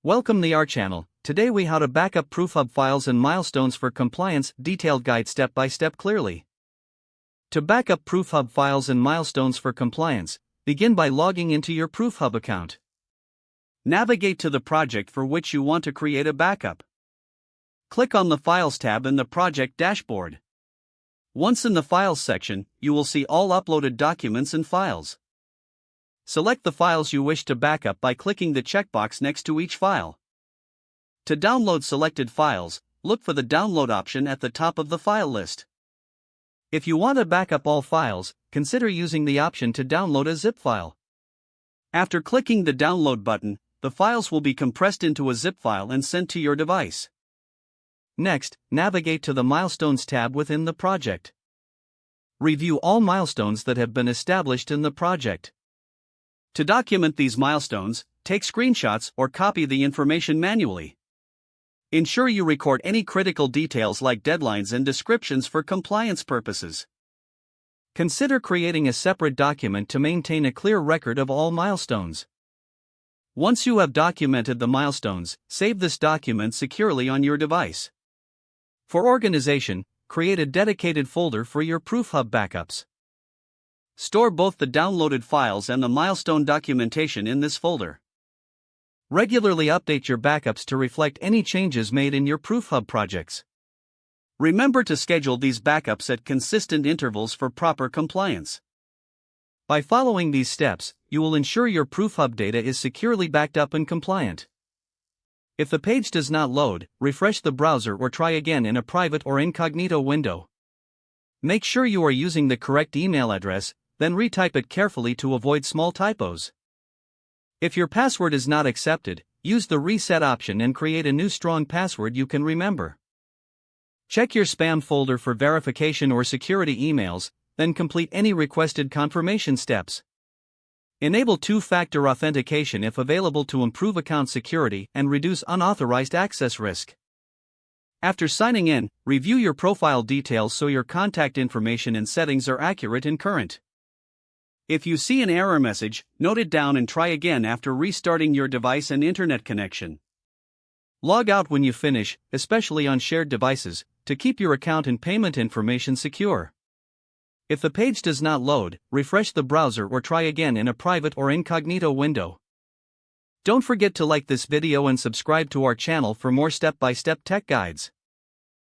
Welcome to our channel. Today we how to backup ProofHub files and milestones for compliance, detailed guide step by step clearly. To backup ProofHub files and milestones for compliance, begin by logging into your ProofHub account. Navigate to the project for which you want to create a backup. Click on the Files tab in the project dashboard. Once in the Files section, you will see all uploaded documents and files. Select the files you wish to backup by clicking the checkbox next to each file. To download selected files, look for the download option at the top of the file list. If you want to backup all files, consider using the option to download a zip file. After clicking the download button, the files will be compressed into a zip file and sent to your device. Next, navigate to the Milestones tab within the project. Review all milestones that have been established in the project. To document these milestones, take screenshots or copy the information manually. Ensure you record any critical details like deadlines and descriptions for compliance purposes. Consider creating a separate document to maintain a clear record of all milestones. Once you have documented the milestones, save this document securely on your device. For organization, create a dedicated folder for your ProofHub backups. Store both the downloaded files and the milestone documentation in this folder. Regularly update your backups to reflect any changes made in your ProofHub projects. Remember to schedule these backups at consistent intervals for proper compliance. By following these steps, you will ensure your ProofHub data is securely backed up and compliant. If the page does not load, refresh the browser or try again in a private or incognito window. Make sure you are using the correct email address, then retype it carefully to avoid small typos. If your password is not accepted, use the reset option and create a new strong password you can remember. Check your spam folder for verification or security emails, then complete any requested confirmation steps. Enable two-factor authentication if available to improve account security and reduce unauthorized access risk. After signing in, review your profile details so your contact information and settings are accurate and current. If you see an error message, note it down and try again after restarting your device and internet connection. Log out when you finish, especially on shared devices, to keep your account and payment information secure. If the page does not load, refresh the browser or try again in a private or incognito window. Don't forget to like this video and subscribe to our channel for more step-by-step tech guides.